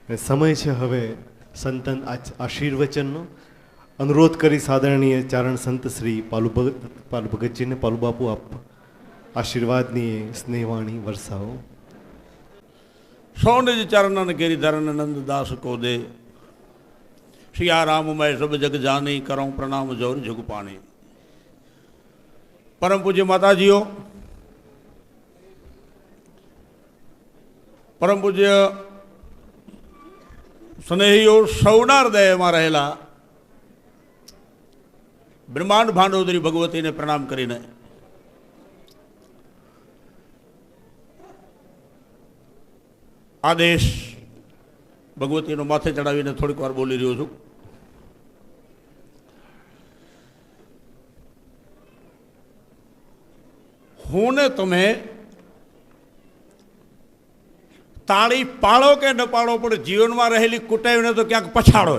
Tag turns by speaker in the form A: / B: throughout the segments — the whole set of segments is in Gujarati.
A: સમય છે હવે સંતન આશીર્વચનનો. અનુરોધ કરી સાદરણીય ચારણ સંત શ્રી પાલુ ભગતજીને પાલુ બાપુ આપ આશીર્વાદની સ્નેહવાણી વરસાવો.
B: સૌને જ ચरणन गिरिधरन नंद दास को दे सिया राम मैं सब जग जानी करूं प्रणाम जोर जुग पानी. परम पूज्य माताजीओ, परम पूज्य स्नेहीओ, सौना हृदयમાં રહેલા બ્રહ્માંડ ભાંડોદરી ભગવતીને પ્રણામ કરીને આદેશ ભગવતીનો માથે ચડાવીને થોડીક વાર બોલી રહ્યો છું. હું ને તમે તાળી પાડો કે ન પાડો, પણ જીવનમાં રહેલી કુટાઈને તો ક્યાંક પછાડો.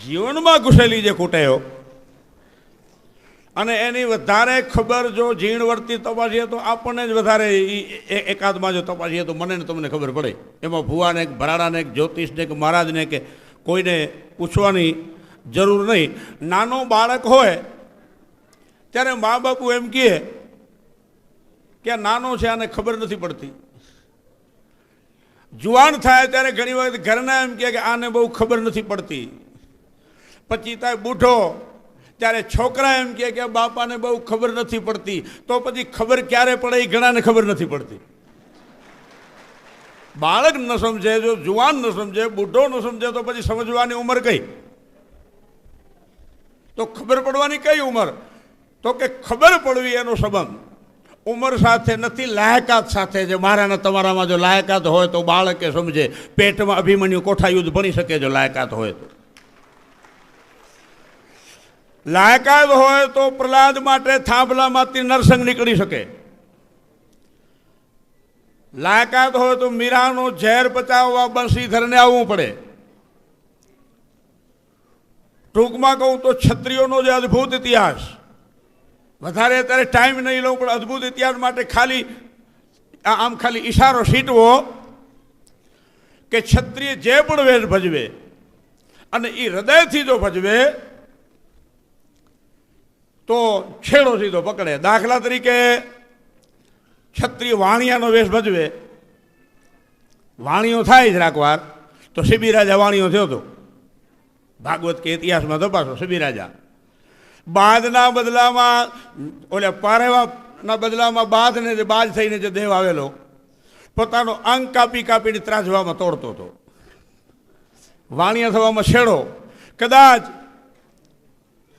B: જીવનમાં ઘૂસેલી જે કુટાયો અને એની વધારે ખબર જો ઝીણવર્તી તપાસીએ તો આપણને જ વધારે એકાદમાં જો તપાસીએ તો મને ને તમને ખબર પડે. એમાં ભુવાને કે ભરાડાને કે જ્યોતિષને કે મહારાજને કે કોઈને પૂછવાની જરૂર નહીં. નાનો બાળક હોય ત્યારે મા બાપુ એમ કહે કે આ નાનો છે, આને ખબર નથી પડતી. જુવાન થાય ત્યારે ઘણી વખત ઘરના એમ કહે કે આને બહુ ખબર નથી પડતી. પછી થાય બૂઢો ત્યારે છોકરા એમ કહે કે બાપાને બહુ ખબર નથી પડતી. તો પછી ખબર ક્યારે પડે એ ઘણાને ખબર નથી પડતી. બાળક ન સમજે, જો જુવાન ન સમજે, બૂઢો ન સમજે, તો પછી સમજવાની ઉંમર કઈ? તો ખબર પડવાની કઈ ઉંમર? તો કે ખબર પડવી એનો સંબંધ ઉંમર સાથે નથી, લાયકાત સાથે છે. મારાના તમારામાં જો લાયકાત હોય તો બાળકે સમજે. પેટમાં અભિમન્યુ કોઠા યુદ્ધ ભણી શકે જો લાયકાત હોય તો. લાયકાત હોય તો પ્રહલાદ માટે થાંભલામાંથી નરસંગ નીકળી શકે. લાયકાત હોય તો મીરાનો ઝેર પચાવવા બંશીધરને આવવું પડે. ટૂંકમાં કહું તો ક્ષત્રિયોનો જે અદ્ભુત ઇતિહાસ, વધારે અત્યારે ટાઈમ નહીં લઉં, પણ અદ્ભુત ઇતિહાસ માટે ખાલી ઈશારો સીટવો કે ક્ષત્રિય જે પણ વેશ ભજવે અને એ હૃદયથી જો ભજવે તો છેડો સીધો પકડે. દાખલા તરીકે ક્ષત્રિય વાણિયાનો વેશ ભજવે, વાણિયો થાય જ રાખવાર, તો શિબી રાજા વાણિયો થયો હતો. ભાગવત કે ઇતિહાસમાં તપાસો. શિબી રાજા બાદના બદલામાં ઓલા પારેવાના બદલામાં બાદને જે બાજ થઈને જે દેવ આવેલો પોતાનો અંગ કાપી કાપીને ત્રાજવામાં તોડતો હતો. વાણિયા થવામાં છેડો. કદાચ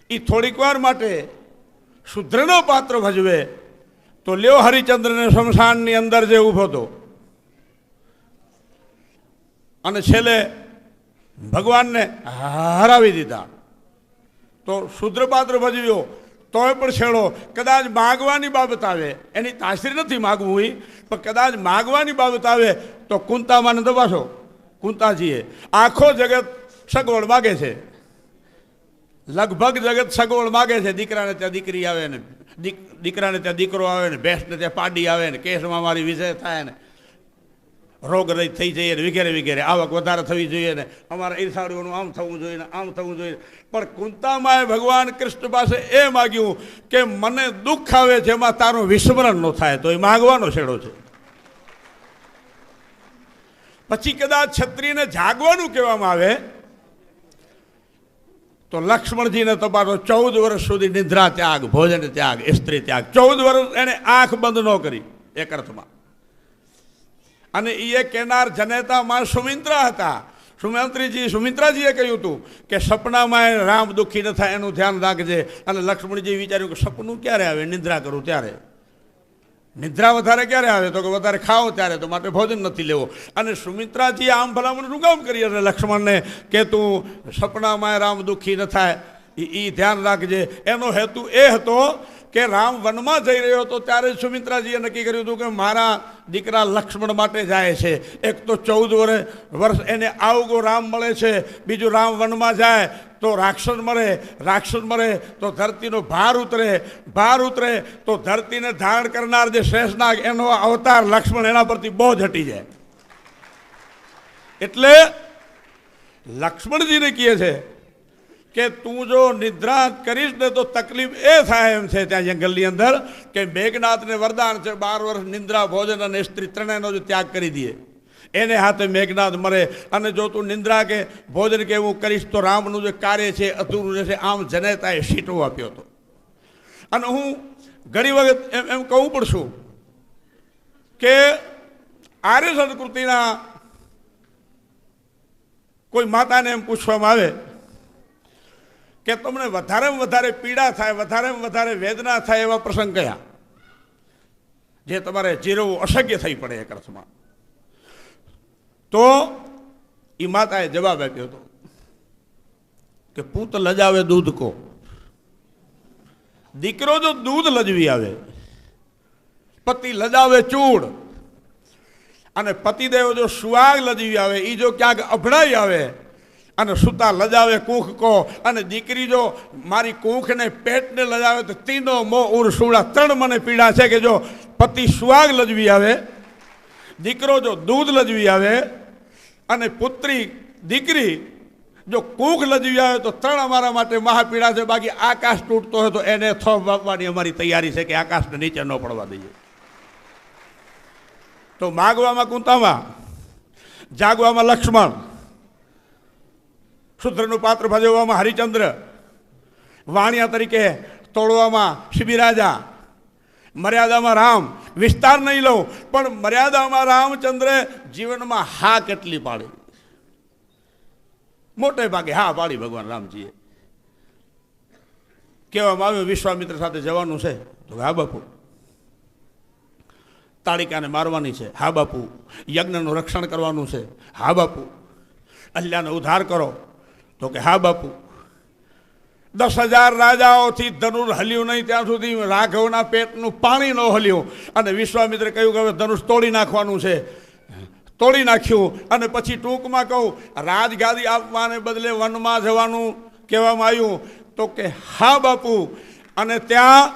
B: એ થોડીક વાર માટે શુદ્રનો પાત્ર ભજવે તો લ્યો હરિચંદ્રને શમશાનની અંદર જે ઊભો હતો અને છેલ્લે ભગવાનને હરાવી દીધા. તો શુદ્ર પાત્ર ભજવ્યો તોય પણ છેડો. કદાચ માગવાની બાબત આવે, એની તાસીર નથી માગવું એ, પણ કદાચ માગવાની બાબત આવે તો કુંતામાને દબાશો. કુંતાજીએ આખો જગત સગવડ માગે છે, લગભગ જગત સગવડ માગે છે. દીકરાને ત્યાં દીકરી આવે ને, દીકરાને ત્યાં દીકરો આવે ને, ભેંસને ત્યાં પાડી આવે ને, કેસમાં મારી વિજય થાય ને, રોગ રહિત થઈ જઈએ ને, વગેરે વગેરે. આવક વધારે થવી જોઈએ ને, અમારા ઈર્ષાળુઓનું આમ થવું જોઈએ ને, આમ થવું જોઈએ. પણ કુંતામાએ ભગવાન કૃષ્ણ પાસે એ માગ્યું કે મને દુઃખ આવે જેમાં તારું વિસ્મરણ ન થાય, તો એ માગવાનો છેડો છે. પછી કદાચ ક્ષત્રિયને જાગવાનું કહેવામાં આવે તો લક્ષ્મણજીને તપાસો. 14 વર્ષ સુધી નિદ્રા ત્યાગ, ભોજન ત્યાગ, સ્ત્રી ત્યાગ. 14 વર્ષ એને આંખ બંધ ન કરી એક અર્થમાં. અને એ કેનાર જનેતામાં સુમિત્રા હતા. સુમિત્રાજીએ કહ્યું હતું કે સપનામાં રામ દુઃખી ન થાય એનું ધ્યાન રાખજે. અને લક્ષ્મણજી વિચાર્યું કે સપનું ક્યારે આવે? નિદ્રા કરું ત્યારે. નિદ્રા વધારે ક્યારે આવે? તો કે વધારે ખાઓ ત્યારે, તો માટે ભોજન નથી લેવો. અને સુમિત્રાજીએ આમ ભલામણ શું કામ કરી અને લક્ષ્મણને કે તું સપનામાં રામ દુઃખી ન થાય એ ધ્યાન રાખજે. એનો હેતુ એ હતો કે રામ વનમાં જઈ રહ્યો હતો ત્યારે સુમિત્રાજીએ નક્કી કર્યું હતું કે મારા દીકરા લક્ષ્મણ માટે જાય છે. એક તો 14 વર્ષ એને આવગો રામ મળે છે, બીજું રામ વનમાં જાય તો રાક્ષસ મરે તો ધરતીનો ભાર ઉતરે તો ધરતીને ધારણ કરનાર જે શેષનાગ એનો અવતાર લક્ષ્મણ, એના પરથી બોજ હટી જાય. એટલે લક્ષ્મણજીને કહે છે કે તું જો નિદ્રા કરીશ ને તો તકલીફ એ થાય એમ છે ત્યાં જંગલની અંદર કે મેઘનાથને વરદાન છે 12 વર્ષ નિંદ્રા, ભોજન અને સ્ત્રી ત્રણેયનો જો ત્યાગ કરી દે એને હાથે મેઘનાથ મરે. અને જો તું નિંદ્રા કે ભોજન કે એવું કરીશ તો રામનું જે કાર્ય છે અધૂરું રહેશે. આમ જનેતાએ સીટો આપ્યો હતો. અને હું ઘણી વખત એમ કહું પણ છું કે આર્ય સંસ્કૃતિના કોઈ માતાને એમ પૂછવામાં આવે કે તમને વધારેમાં વધારે પીડા થાય, વધારેમાં વધારે વેદના થાય એવા પ્રસંગ કયા જે તમારે જીરવવું અશક્ય થઈ પડે એક અર્થમાં, તો એ માતાએ જવાબ આપ્યો હતો કે પૂત લજાવે દૂધ કો. દીકરો જો દૂધ લજવી આવે, પતિ લજાવે ચૂડ, અને પતિદેવ જો સુહાગ લજવી આવે, એ જો ક્યાંક અભડાઈ આવે અને સુતા લજાવે કૂખ કો, અને દીકરી જો મારી કૂખને પેટને લજાવે તો તીનો મો ઉર સુડા, 3 મને પીડા છે કે જો પતિ સુહાગ લજવી આવે, દીકરો જો દૂધ લજવી આવે, અને પુત્રી દીકરી જો કૂખ લજવી આવે તો 3 અમારા માટે મહાપીડા છે. બાકી આકાશ તૂટતો હોય તો એને થોપ આપવાની અમારી તૈયારી છે કે આકાશને નીચે ન પડવા દઈએ. તો માગવામાં કુંતામાં, જાગવામાં લક્ષ્મણ, શુદ્રનું પાત્ર ભજવવામાં હરિચંદ્ર, વાણિયા તરીકે તોડવામાં શિબિરાજા, મર્યાદામાં રામ. વિસ્તાર નહીં લઉં પણ મર્યાદામાં રામચંદ્રે જીવનમાં હા કેટલી પાડી, મોટે ભાગે હા પાડી ભગવાન રામજીએ. કહેવામાં આવ્યું વિશ્વામિત્ર સાથે જવાનું છે તો હા બાપુ. તાળિકાને મારવાની છે, હા બાપુ. યજ્ઞનું રક્ષણ કરવાનું છે, હા બાપુ. અલ્યાનો ઉદ્ધાર કરો તો કે હા બાપુ. 10,000 રાજાઓથી ધનુર હલ્યું નહીં ત્યાં સુધી રાઘવના પેટનું પાણી ન હલ્યું. અને વિશ્વામિત્રે કહ્યું કે હવે ધનુષ તોડી નાખવાનું છે, તોડી નાખ્યું. અને પછી ટૂંકમાં કહું, રાજગાદી આપવાને બદલે વનમાં જવાનું કહેવામાં આવ્યું તો કે હા બાપુ. અને ત્યાં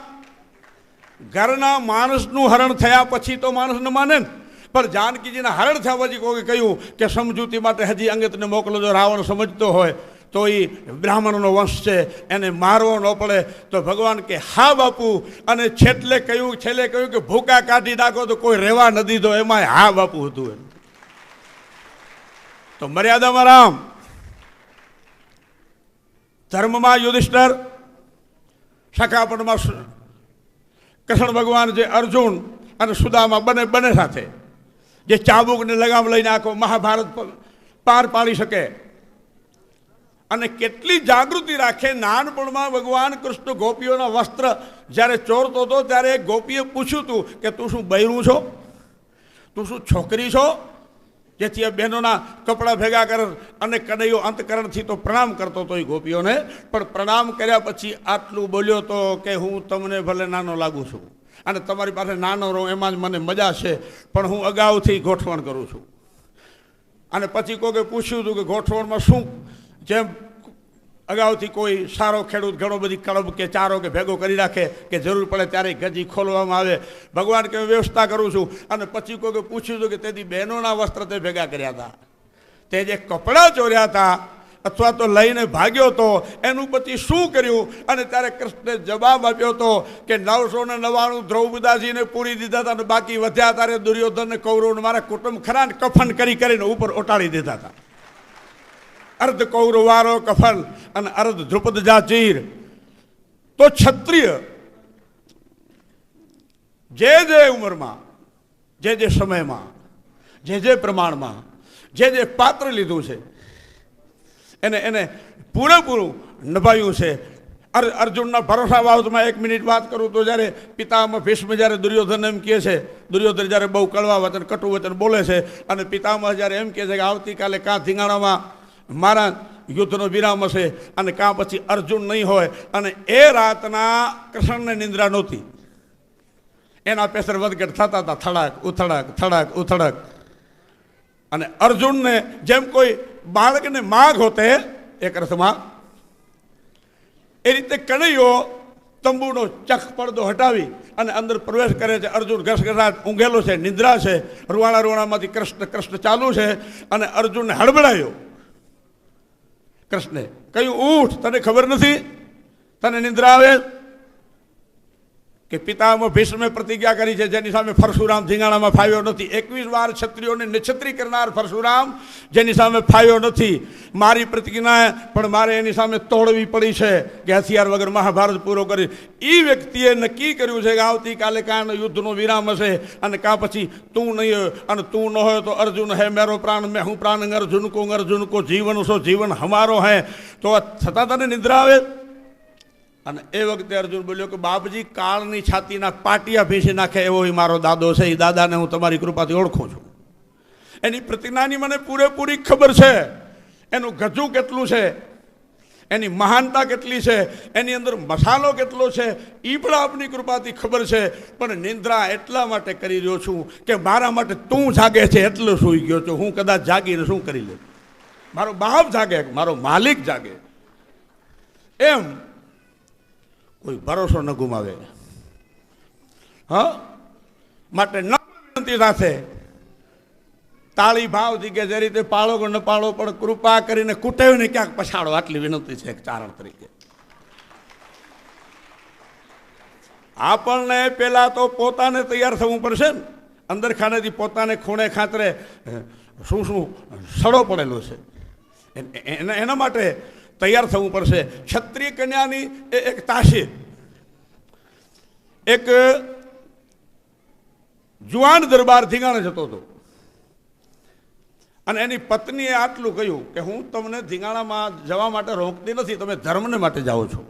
B: ઘરના માણસનું હરણ થયા પછી તો માણસને માને ને, પણ જાનકીજીના હરણ થયા પછી કોઈ કહ્યું કે સમજૂતી માટે હજી અંગતને મોકલો. જો રાવણ સમજતો હોય તો એ બ્રાહ્મણનો વંશ છે, એને મારવો ન પડે. તો ભગવાન કે હા બાપુ. અને છેલ્લે કહ્યું કે ભૂકા કાઢી નાખો તો કોઈ રહેવા ન દીધો, એમાં હા બાપુ હતું. એમ તો મર્યાદામાં રામ, ધર્મમાં યુધિષ્ઠિર, સખાપણમાં કૃષ્ણ ભગવાન, જે અર્જુન અને સુદામા બંને સાથે જે ચાબુકને લગામ લઈને આખો મહાભારત પાર પાડી શકે. અને કેટલી જાગૃતિ રાખે. નાનપણમાં ભગવાન કૃષ્ણ ગોપીઓના વસ્ત્ર જ્યારે ચોરતો હતો ત્યારે એક ગોપીએ પૂછ્યું હતું કે તું શું બૈરું છો, તું શું છોકરી છો, જેથી આ બહેનોના કપડાં ભેગા કર. અને કનૈયો અંતકરણથી તો પ્રણામ કરતો હતો એ ગોપીઓને, પણ પ્રણામ કર્યા પછી આટલું બોલ્યો તો કે હું તમને ભલે નાનો લાગુ છું અને તમારી પાસે નાનો રહું એમાં જ મને મજા છે, પણ હું અગાઉથી ગોઠવણ કરું છું. અને પછી કોઈકે પૂછ્યું હતું કે ગોઠવણમાં શું, જેમ અગાઉથી કોઈ સારો ખેડૂત ઘણો બધી કળબ કે ચારો કે ભેગો કરી રાખે કે જરૂર પડે ત્યારે ગજી ખોલવામાં આવે, ભગવાન કે વ્યવસ્થા કરું છું. અને પછી કોઈકે પૂછ્યું હતું કે તેથી બહેનોના વસ્ત્ર તે ભેગા કર્યા હતા, તે જે કપડાં ચોર્યા હતા અથવા તો લઈને ભાગ્યો હતો એનું પછી શું કર્યું. અને ત્યારે કૃષ્ણે જવાબ આપ્યો હતો કે 999 દ્રૌપદાજીને પૂરી દીધા હતા, અને બાકી વધ્યા ત્યારે દુર્યોધનને, કૌરવને, મારા કુટુંબ ખરાને કફન કરીને ઉપર ઓટાડી દીધા હતા. અર્ધ કૌરવારો કફન અને અર્ધ દ્રુપદ જાચીર. તો ક્ષત્રિય જે ઉંમરમાં, જે સમયમાં, જે પ્રમાણમાં જે પાત્ર લીધું છે એને પૂરેપૂરું નભાયું છે. અર્જુનના ભરોસા બાબતમાં 1 મિનિટ વાત કરું તો જ્યારે પિતામહ ભીષ્મ જ્યારે દુર્યોધન એમ કહે છે, દુર્યોધન જ્યારે બહુ કડવા વચન, કટુ વચન બોલે છે, અને પિતામહ જ્યારે એમ કહે છે કે આવતીકાલે કાં ધીંગાણામાં મારા યુદ્ધનો વિરામ હશે અને કાં પછી અર્જુન નહીં હોય, અને એ રાતના કૃષ્ણને નિંદ્રા નહોતી. એના પેસર વધઘટ થતા હતા, થડાક ઉથડાક થડાક ઉથડાક. અને અર્જુનને જેમ કોઈ બાળકને માગ હોતે એક અર્થમાં, એ રીતે કનૈયો તંબુનો ચખ પડદો હટાવી અને અંદર પ્રવેશ કરે છે. અર્જુન ઘસઘસાટ ઊંઘેલો છે, નિંદ્રા છે, રૂવાણા રૂવાણામાંથી કૃષ્ણ કૃષ્ણ ચાલુ છે. અને અર્જુનને હડબડાયો. કૃષ્ણે કહ્યું, ઊઠ, તને ખબર નથી, તને નિંદ્રા આવે? કે પિતામહ ભીષ્મે પ્રતિજ્ઞા કરી છે, જેની સામે પરશુરામ ધીંગાણામાં ફાવ્યો નથી. 21 વાર ક્ષત્રિયોને નિછત્રી કરનાર પરશુરામ, જેની સામે ફાવ્યો નથી. મારી પ્રતિજ્ઞા પણ મારે એની સામે તોડવી પડી છે કે હથિયાર વગર મહાભારત પૂરો કરી. એ વ્યક્તિએ નક્કી કર્યું છે કે આવતીકાલે કાં યુદ્ધનો વિરામ હશે અને કાં પછી તું નહીં હોય, અને તું ન હોય તો અર્જુન હે મેરો પ્રાણ, મેં હું પ્રાણ અર્જુન કો જીવન સો જીવન હમારો હે. તો છતાં તને નિંદ્રા આવે? અને એ વખતે અર્જુન બોલ્યો કે બાપજી, કાળની છાતીના પાટિયા ભીસી નાખે એવો મારો દાદો છે. એ દાદાને હું તમારી કૃપાથી ઓળખું છું. એની પ્રતિજ્ઞાની મને પૂરેપૂરી ખબર છે. એનું ગજુ કેટલું છે, એની મહાનતા કેટલી છે, એની અંદર મસાલો કેટલો છે, એ પણ આપની કૃપાથી ખબર છે. પણ નિંદ્રા એટલા માટે કરી રહ્યો છું કે મારા માટે તું જાગે છે એટલો સૂઈ ગયો છું. હું કદાચ જાગીને શું કરી લઉં? મારો બાપ જાગે, મારો માલિક જાગે, એમ કોઈ ભરોસો ન ગુમાવે. હા, માટે વિનંતી સાથે તાળી ભાવથી કે જે રીતે પાળો કે ન પાળો, પણ કૃપા કરીને કુટેવને ક્યાંક પછાડો, આટલી વિનંતી છે એક ચારણ તરીકે. આપણને પેલા તો પોતાને તૈયાર થવું પડશે ને. અંદર ખાનેથી પોતાને ખૂણે ખાતરે શું શું સડો પડેલો છે, એના માટે તૈયાર થવું પડશે. ક્ષત્રિય કન્યાની એક તાસીર, એક જુવાન દરબાર ધીંગાણે જતો હતો અને એની પત્નીએ આટલું કહ્યું કે હું તમને ધીંગાણામાં જવા માટે રોકતી નથી, તમે ધર્મને માટે જાઓ છો,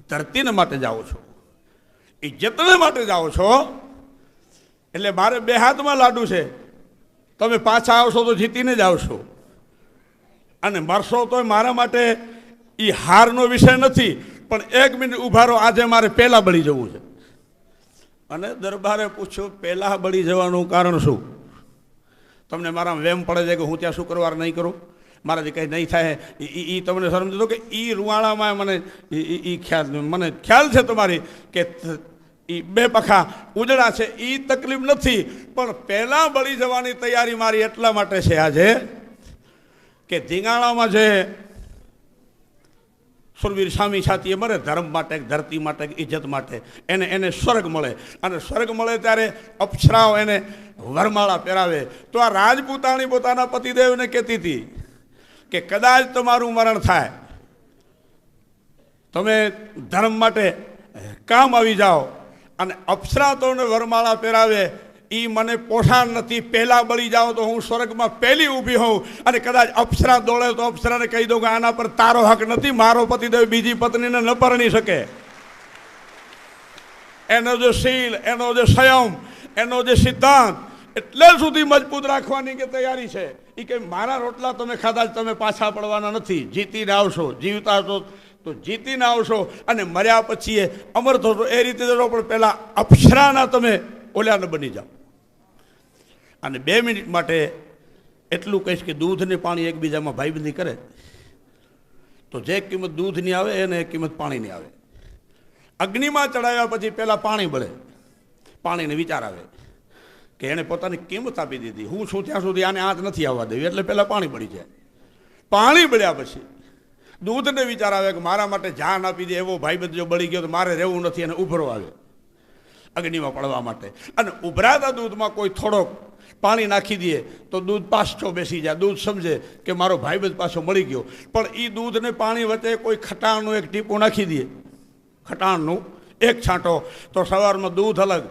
B: ધરતીને માટે જાઓ છો, ઇજ્જતને માટે જાઓ છો, એટલે મારે બે હાથમાં લાડુ છે. તમે પાછા આવશો તો જીતીને જ આવશો, અને મરશો તો મારા માટે એ હારનો વિષય નથી. પણ 1 મિનિટ ઊભા રહો, આજે મારે પહેલાં બળી જવું છે. અને દરબારે પૂછ્યું, પહેલાં બળી જવાનું કારણ શું? તમને મારા વેમ પડે છે કે હું ત્યાં શુક્રવાર નહીં કરું, મારાથી કંઈ નહીં થાય? એ તમને સમજો કે એ રૂવાણામાં મને ખ્યાલ છે તમારી કે એ 2 પખા ઉજળા છે, એ તકલીફ નથી. પણ પહેલાં બળી જવાની તૈયારી મારી એટલા માટે છે આજે કે ધીંગાણામાં જે સુરવીર સ્વામી છાતીએ મરે, ધર્મ માટે, ધરતી માટે, ઇજ્જત માટે, એને સ્વર્ગ મળે. અને સ્વર્ગ મળે ત્યારે અપ્સરાઓ એને વરમાળા પહેરાવે. તો આ રાજપૂતાણી પોતાના પતિદેવને કહેતી હતી કે કદાચ તમારું મરણ થાય, તમે ધર્મ માટે કામ આવી જાઓ, અને અપ્સરા તમને વરમાળા પહેરાવે, એ મને પોષાણ નથી. પહેલાં બળી જાઓ તો હું સ્વર્ગમાં પહેલી ઊભી હોઉં, અને કદાચ અપ્સરા દોડે તો અપ્સરાને કહી દઉં કે આના પર તારો હક નથી, મારો પતિદેવ બીજી પત્નીને ન પરણી શકે. એનો જે શીલ, એનો જે સંયમ, એનો જે સિદ્ધાંત એટલે સુધી મજબૂત રાખવાની કે તૈયારી છે. એ કે મારા રોટલા તમે ખાધા, તમે પાછા પડવાના નથી, જીતીને આવશો. જીવતા તો જીતીને આવશો, અને મર્યા પછી એ અમર થશો. એ રીતે જશો, પણ પહેલાં અપ્સરાના તમે ઓલ્યા ન બની જાઓ. અને 2 મિનિટ માટે એટલું કહીશ કે દૂધ ને પાણી એકબીજામાં ભાઈબંધી કરે તો જે કિંમત દૂધની આવે એને એક કિંમત પાણીની આવે. અગ્નિમાં ચડાવ્યા પછી પહેલાં પાણી બળે, પાણીને વિચાર આવે કે એણે પોતાની કિંમત આપી દીધી, હું છું ત્યાં સુધી આને આંચ નથી આવવા દેવી, એટલે પહેલાં પાણી બળી જાય. પાણી બળ્યા પછી દૂધને વિચાર આવે કે મારા માટે જાન આપી દે એવો ભાઈબંધ જો બળી ગયો તો મારે રહેવું નથી, અને ઉભરો આવે અગ્નિમાં પડવા માટે. અને ઉભરાતા દૂધમાં કોઈ થોડોક પાણી નાખી દે તો દૂધ પાછો બેસી જાય. દૂધ સમજે કે મારો ભાઈબંધ પાછો મળી ગયો. પણ એ દૂધને પાણી વચ્ચે કોઈ ખટાણનું એક ટીપું નાખી દે, ખટાણનું એક છાંટો, તો સવારમાં દૂધ અલગ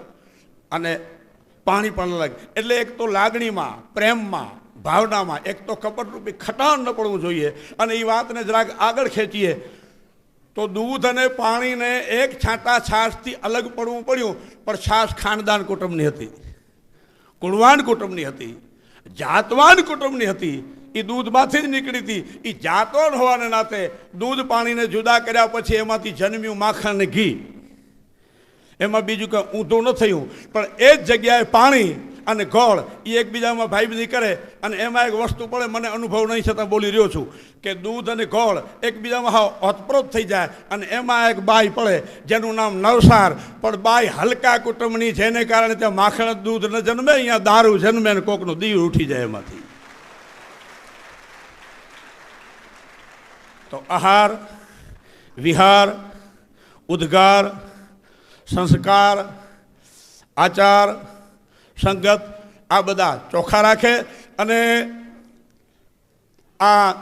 B: અને પાણી પણ અલગ. એટલે એક તો લાગણીમાં, પ્રેમમાં, ભાવનામાં એક તો કપટરૂપી ખટાણ ન પડવું જોઈએ. અને એ વાતને જરાક આગળ ખેંચીએ તો દૂધ અને પાણીને એક છાંટા છાશથી અલગ પડવું પડ્યું, પણ છાશ ખાનદાન કુટુંબની હતી, કુળવાન કુટુંબની હતી, જાતવાન કુટુંબની હતી. એ દૂધમાંથી જ નીકળી હતી. એ જાતો ન હોવાને નાતે દૂધ પાણીને જુદા કર્યા પછી એમાંથી જન્મ્યું માખણ અને ઘી. એમાં બીજું કંઈ ઊંધું ન થયું, પણ એ જ જગ્યાએ પાણી અને ગોળ એ એકબીજામાં ભાઈબંધી કરે. અને એમાં એક વસ્તુ પડે, મને અનુભવ નહીં છતાં બોલી રહ્યો છું કે દૂધ અને ગોળ એકબીજામાં હાવ ઓતપ્રોત થઈ જાય. અને એમાં એક બાઈ પડે જેનું નામ નવસાર. પણ બાઈ હલકા કુટુંબની, જેને કારણે ત્યાં માખણ દૂધ ન જન્મે, અહીંયા દારૂ જન્મે ને કોકનું દીવ ઉઠી જાય એમાંથી. તો આહાર, વિહાર, ઉદ્ગાર, સંસ્કાર, આચાર, સંગત આ બધા ચોખ્ખા રાખે. અને આ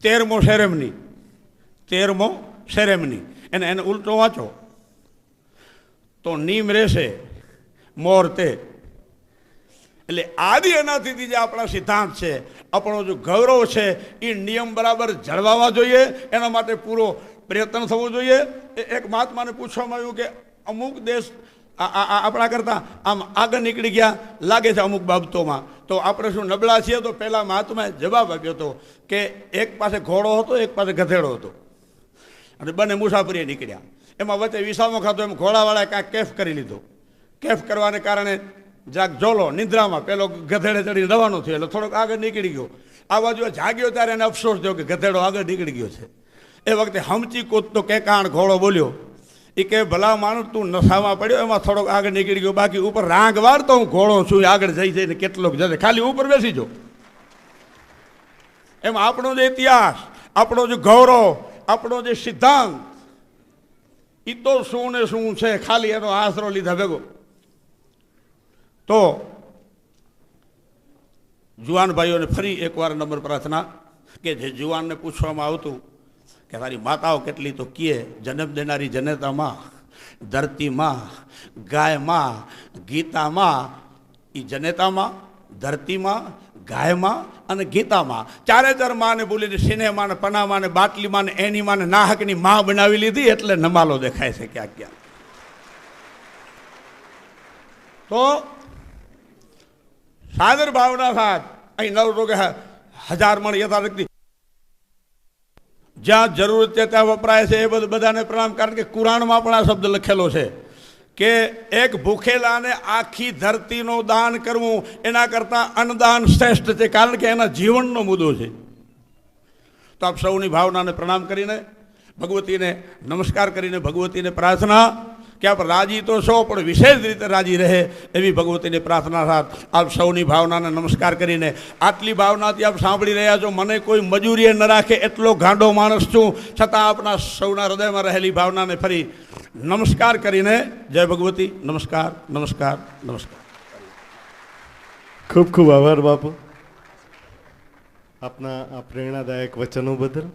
B: 13મો સેરેમની એને ઉલટો વાંચો તો નીમ રહેશે મોર તે. એટલે આદિ અનાદિથી જે આપણા સિદ્ધાંત છે, આપણો જો ગૌરવ છે, એ નિયમ બરાબર જળવાવા જોઈએ. એના માટે પૂરો પ્રયત્ન થવો જોઈએ. એક મહાત્માને પૂછવામાં આવ્યું કે અમુક દેશ આપણા કરતાં આમ આગળ નીકળી ગયા લાગે છે અમુક બાબતોમાં, તો આપણે શું નબળા છીએ? તો પહેલા મહાત્માએ જવાબ આપ્યો હતો કે એક પાસે ઘોડો હતો, એક પાસે ગધેડો હતો, અને બંને મુસાફરીએ નીકળ્યા. એમાં વચ્ચે વિસામો ખાતો, એમ ઘોડાવાળાએ કાંઈક કેફ કરી લીધો. કેફ કરવાને કારણે જાગ જોલો નિંદ્રામાં પેલો ગધેડે ચડીને રવાનો થયો, એટલે થોડોક આગળ નીકળી ગયો. આ બાજુ જાગ્યો ત્યારે એને અફસોસ થયો કે ગધેડો આગળ નીકળી ગયો છે. એ વખતે હમચી કૂદતો કેકાણ ઘોડો બોલ્યો, એ કે ભલા માણસ તું નશામાં પડ્યો, એમાં થોડોક આગળ નીકળી ગયો, બાકી ઉપર રાંગ વાળતો હું ઘોડો છું, આગળ જઈ જઈને કેટલોક જશે, ખાલી ઉપર બેસી જો. એમ આપણો જે ઇતિહાસ, આપણો જે ગૌરવ, આપણો જે સિદ્ધાંત, એ તો શું ને શું છે, ખાલી એનો આશરો લીધા ભેગો. તો જુવાન ભાઈઓને ફરી એકવાર નમ્ર પ્રાર્થના કે જે જુવાનને પૂછવામાં આવતું કે તારી માતાઓ કેટલી, તો કીએ જન્મ દેનારી જનેતામાં, ધરતીમાં, ગાયમાં, ગીતામાં. એ જનેતામાં, ધરતીમાં, ગાયમાં અને ગીતામાં, ચારે ચાર માને બોલીને સિનેમા ને પનામા ને બાટલીમાં ને એનીમાં ને નાહકની માં બનાવી લીધી. એટલે નમાલો દેખાય છે ક્યાંક ક્યાંક. તો સાદર ભાવના સાથ અહીં 9 રોગે 1000 મણ યથાશક્તિ જ્યાં જરૂર છે ત્યાં વપરાય છે. એ બધાને પ્રણામ. કારણ કે કુરાણમાં પણ આ શબ્દ લખેલો છે કે એક ભૂખેલાને આખી ધરતીનો દાન કરવું એના કરતાં અન્નદાન શ્રેષ્ઠ છે, કારણ કે એના જીવનનો મુદ્દો છે. તો આપ સૌની ભાવનાને પ્રણામ કરીને, ભગવતીને નમસ્કાર કરીને, ભગવતીને પ્રાર્થના કે આપ રાજી તો છો પણ વિશેષ રીતે રાજી રહે એવી ભગવતીની પ્રાર્થના સાથ આપ સૌની ભાવનાને નમસ્કાર કરીને, આટલી ભાવનાથી આપ સાંભળી રહ્યા છો. મને કોઈ મજૂરીએ ન રાખે એટલો ગાંડો માણસ છું, છતાં આપના સૌના હૃદયમાં રહેલી ભાવનાને ફરી નમસ્કાર કરીને, જય ભગવતી. નમસ્કાર, નમસ્કાર, નમસ્કાર.
A: ખૂબ ખૂબ આભાર બાપુ, આપના આ પ્રેરણાદાયક વચનો બદલ.